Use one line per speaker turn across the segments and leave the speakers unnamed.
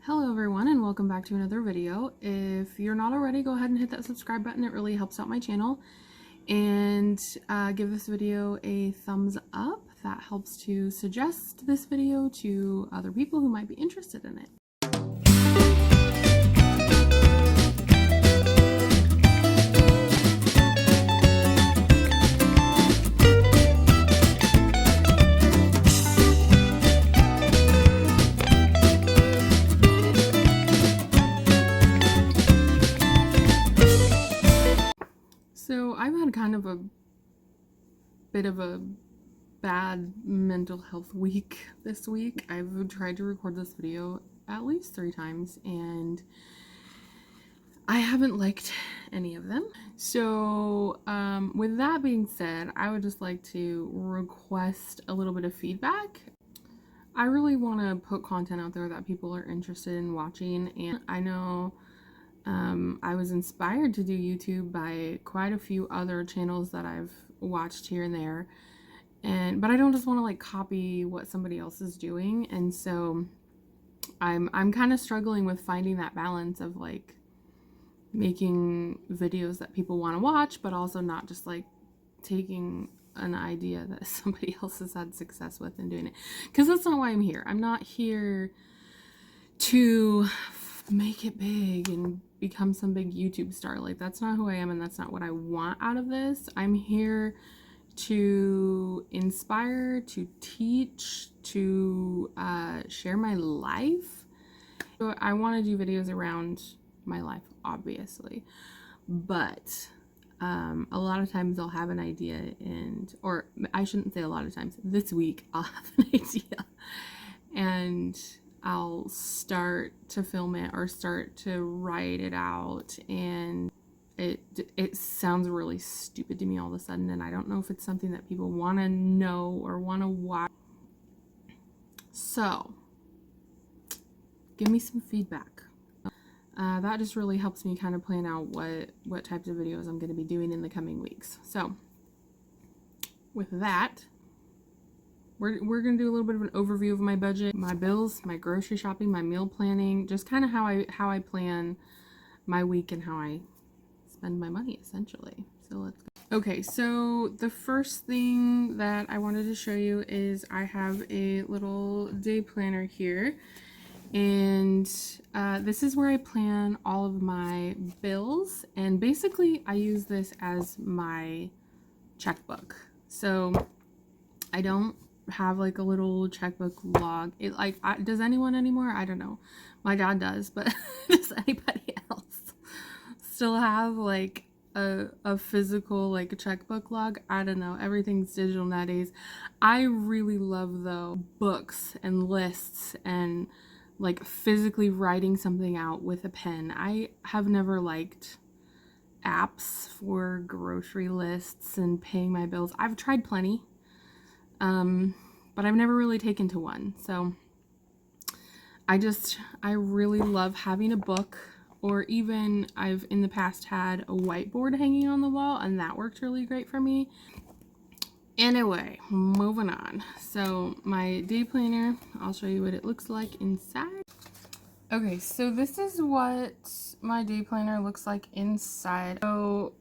Hello everyone and welcome back to another video. If you're not already, go ahead and hit that subscribe button. It really helps out my channel. And give this video a thumbs up. That helps to suggest this video to other people who might be interested in it. So I've had kind of a bit of a bad mental health week this week. I've tried to record this video at least 3 times and I haven't liked any of them. So with that being said, I would just like to request a little bit of feedback. I really want to put content out there that people are interested in watching, and I know I was inspired to do YouTube by quite a few other channels that I've watched here and there, but I don't just want to like copy what somebody else is doing, and so I'm kind of struggling with finding that balance of like making videos that people want to watch, but also not just like taking an idea that somebody else has had success with and doing it, because that's not why I'm here. I'm not here to make it big and become some big YouTube star. Like, that's not who I am, and that's not what I want out of this. I'm here to inspire, to teach, to share my life. So I want to do videos around my life, obviously, but a lot of times I'll have an idea, or I shouldn't say a lot of times, this week I'll have an idea and I'll start to film it or start to write it out, and it sounds really stupid to me all of a sudden, and I don't know if it's something that people want to know or want to watch. So give me some feedback. That just really helps me kind of plan out what types of videos I'm going to be doing in the coming weeks. So with that, we're going to do a little bit of an overview of my budget, my bills, my grocery shopping, my meal planning, just kind of how I plan my week and how I spend my money, essentially. So let's go. Okay, so the first thing that I wanted to show you is I have a little day planner here. And this is where I plan all of my bills, and basically I use this as my checkbook. So I don't have like a little checkbook log. Does anyone anymore? I don't know. My dad does, but does anybody else still have like a physical like a checkbook log? I don't know. Everything's digital nowadays. I really love though books and lists and like physically writing something out with a pen. I have never liked apps for grocery lists and paying my bills. I've tried plenty, but I've never really taken to one. So I really love having a book, or even I've in the past had a whiteboard hanging on the wall, and that worked really great for me. Anyway, moving on. So my day planner, I'll show you what it looks like inside. Okay, so this is what my day planner looks like inside. So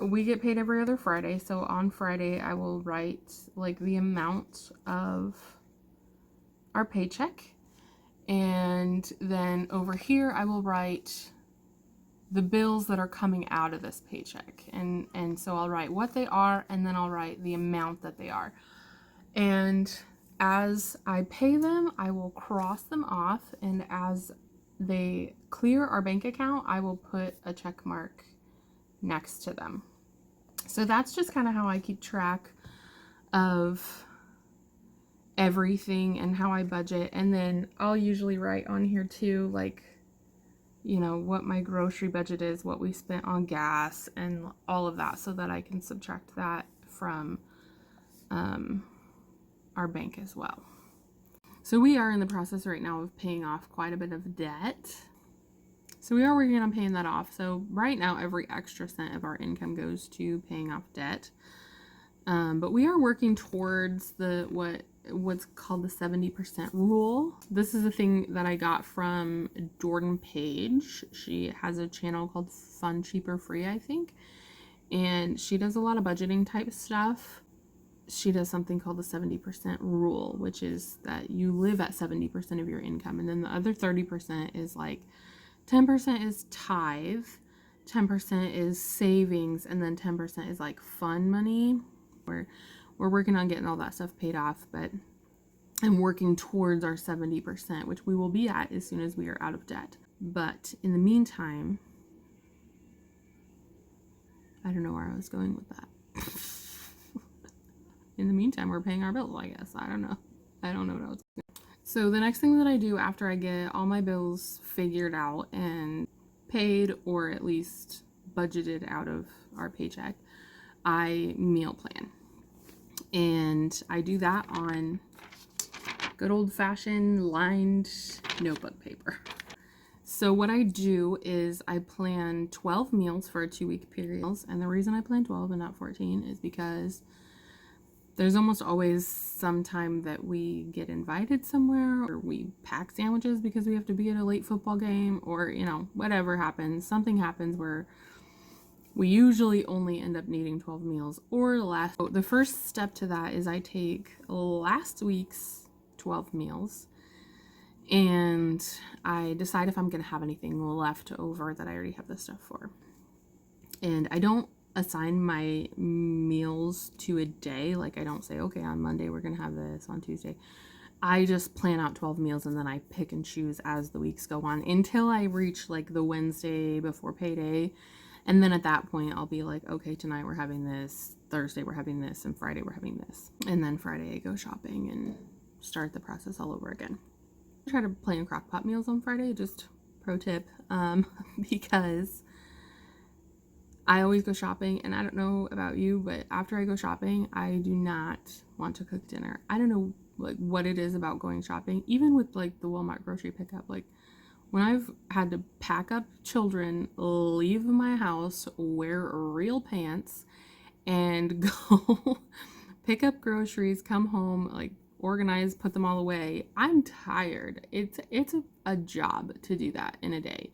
we get paid every other Friday. So on Friday, I will write like the amount of our paycheck. And then over here, I will write the bills that are coming out of this paycheck, and so I'll write what they are, and then I'll write the amount that they are, and as I pay them I will cross them off, and as they clear our bank account I will put a check mark next to them. So that's just kind of how I keep track of everything and how I budget. And then I'll usually write on here too, like, you know, what my grocery budget is, what we spent on gas, and all of that, so that I can subtract that from our bank as well. So we are in the process right now of paying off quite a bit of debt. So we are working on paying that off. So right now, every extra cent of our income goes to paying off debt. But we are working towards what what's called the 70% rule. This is a thing that I got from Jordan Page. She has a channel called Fun Cheaper Free, I think. And she does a lot of budgeting type stuff. She does something called the 70% rule, which is that you live at 70% of your income. And then the other 30% is like 10% is tithe, 10% is savings, and then 10% is like fun money. We're working on getting all that stuff paid off, but I'm working towards our 70%, which we will be at as soon as we are out of debt. But in the meantime, I don't know where I was going with that. In the meantime, we're paying our bills, I guess. I don't know what I was going. So the next thing that I do after I get all my bills figured out and paid, or at least budgeted out of our paycheck, I meal plan. And I do that on good old-fashioned lined notebook paper. So what I do is I plan 12 meals for a 2-week period. And the reason I plan 12 and not 14 is because there's almost always some time that we get invited somewhere, or we pack sandwiches because we have to be at a late football game, or, you know, whatever happens. Something happens where we usually only end up needing 12 meals or less. So the first step to that is I take last week's 12 meals and I decide if I'm going to have anything left over that I already have the stuff for. And I don't assign my meals to a day. Like, I don't say, okay, on Monday we're going to have this, on Tuesday. I just plan out 12 meals and then I pick and choose as the weeks go on until I reach like the Wednesday before payday. And then at that point, I'll be like, okay, tonight we're having this, Thursday we're having this, and Friday we're having this. And then Friday I go shopping and start the process all over again. I try to plan crock pot meals on Friday, just pro tip, because I always go shopping, and I don't know about you, but after I go shopping, I do not want to cook dinner. I don't know like what it is about going shopping, even with like the Walmart grocery pickup. Like, when I've had to pack up children, leave my house, wear real pants, and go pick up groceries, come home, like organize, put them all away, I'm tired. It's a job to do that in a day.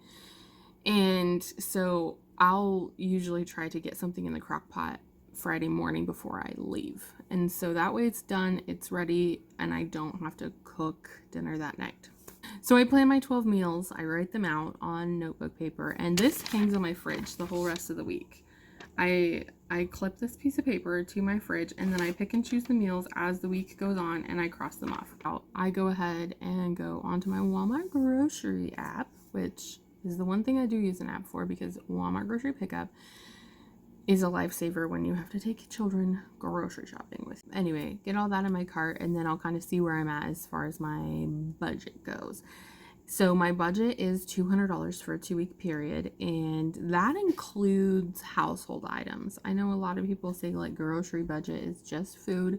And so I'll usually try to get something in the crock pot Friday morning before I leave. And so that way it's done, it's ready, and I don't have to cook dinner that night. So I plan my 12 meals, I write them out on notebook paper, and this hangs on my fridge the whole rest of the week. I clip this piece of paper to my fridge, and then I pick and choose the meals as the week goes on, and I cross them off. I go ahead and go onto my Walmart grocery app, which is the one thing I do use an app for, because Walmart grocery pickup is a lifesaver when you have to take children grocery shopping with you. Anyway, get all that in my cart, and then I'll kind of see where I'm at as far as my budget goes. So my budget is $200 for a 2-week period, and that includes household items. I know a lot of people say like grocery budget is just food,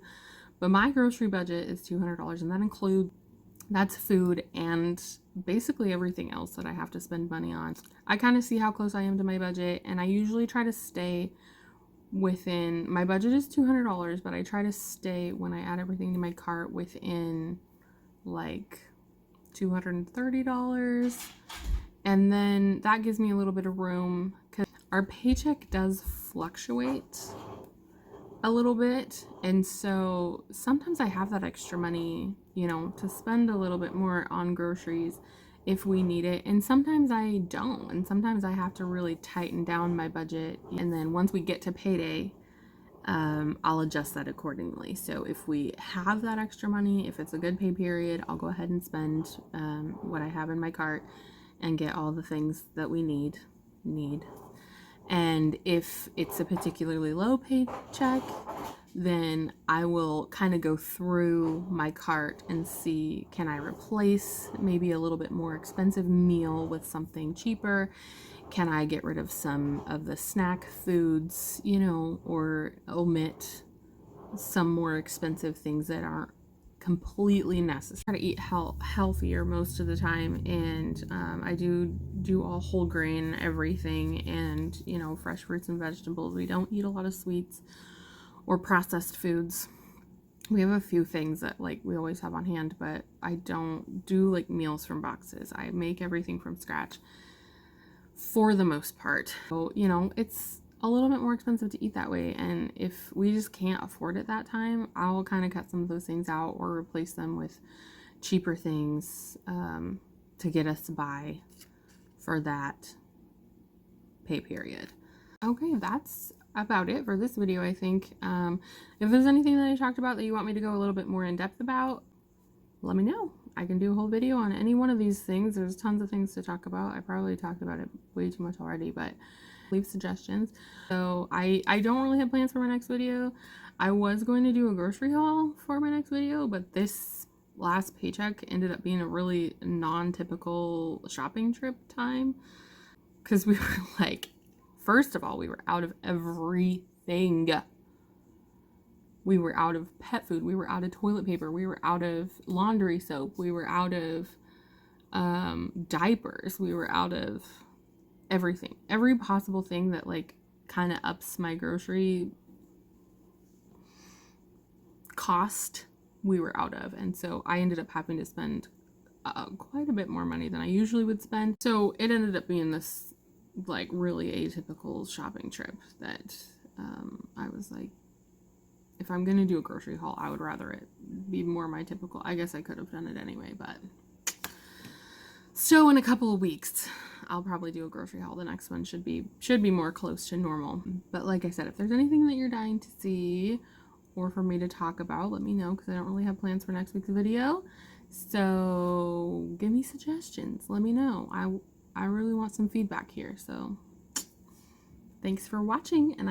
but my grocery budget is $200, and that's food and basically everything else that I have to spend money on. I kind of see how close I am to my budget, and I usually try to stay within, my budget is $200, but I try to stay, when I add everything to my cart, within like $230. And then that gives me a little bit of room, because our paycheck does fluctuate a little bit, and so sometimes I have that extra money, you know, to spend a little bit more on groceries if we need it, and sometimes I don't, and sometimes I have to really tighten down my budget, and then once we get to payday, I'll adjust that accordingly. So if we have that extra money, if it's a good pay period, I'll go ahead and spend what I have in my cart and get all the things that we need. And if it's a particularly low paycheck, then I will kind of go through my cart and see, can I replace maybe a little bit more expensive meal with something cheaper? Can I get rid of some of the snack foods, you know, or omit some more expensive things that aren't completely necessary? I try to eat healthier most of the time, and I do all whole grain everything, and, you know, fresh fruits and vegetables. We don't eat a lot of sweets or processed foods. We have a few things that like we always have on hand, but I don't do like meals from boxes. I make everything from scratch for the most part. So, you know, it's a little bit more expensive to eat that way, and if we just can't afford it that time, I'll kind of cut some of those things out or replace them with cheaper things to get us by for that pay period. Okay, that's about it for this video, I think. If there's anything that I talked about that you want me to go a little bit more in depth about, let me know. I can do a whole video on any one of these things. There's tons of things to talk about. I probably talked about it way too much already, but leave suggestions. So I don't really have plans for my next video. I was going to do a grocery haul for my next video, but this last paycheck ended up being a really non-typical shopping trip time, because we were like, first of all, we were out of everything. We were out of pet food. We were out of toilet paper. We were out of laundry soap. We were out of diapers. We were out of everything. Every possible thing that like kind of ups my grocery cost, we were out of. And so I ended up having to spend quite a bit more money than I usually would spend. So it ended up being this like really atypical shopping trip that I was like, if I'm gonna do a grocery haul, I would rather it be more my typical. I guess I could have done it anyway, but so in a couple of weeks I'll probably do a grocery haul. The next one should be more close to normal. But like I said, if there's anything that you're dying to see or for me to talk about, let me know, because I don't really have plans for next week's video. So give me suggestions. Let me know. I really want some feedback here. So thanks for watching, and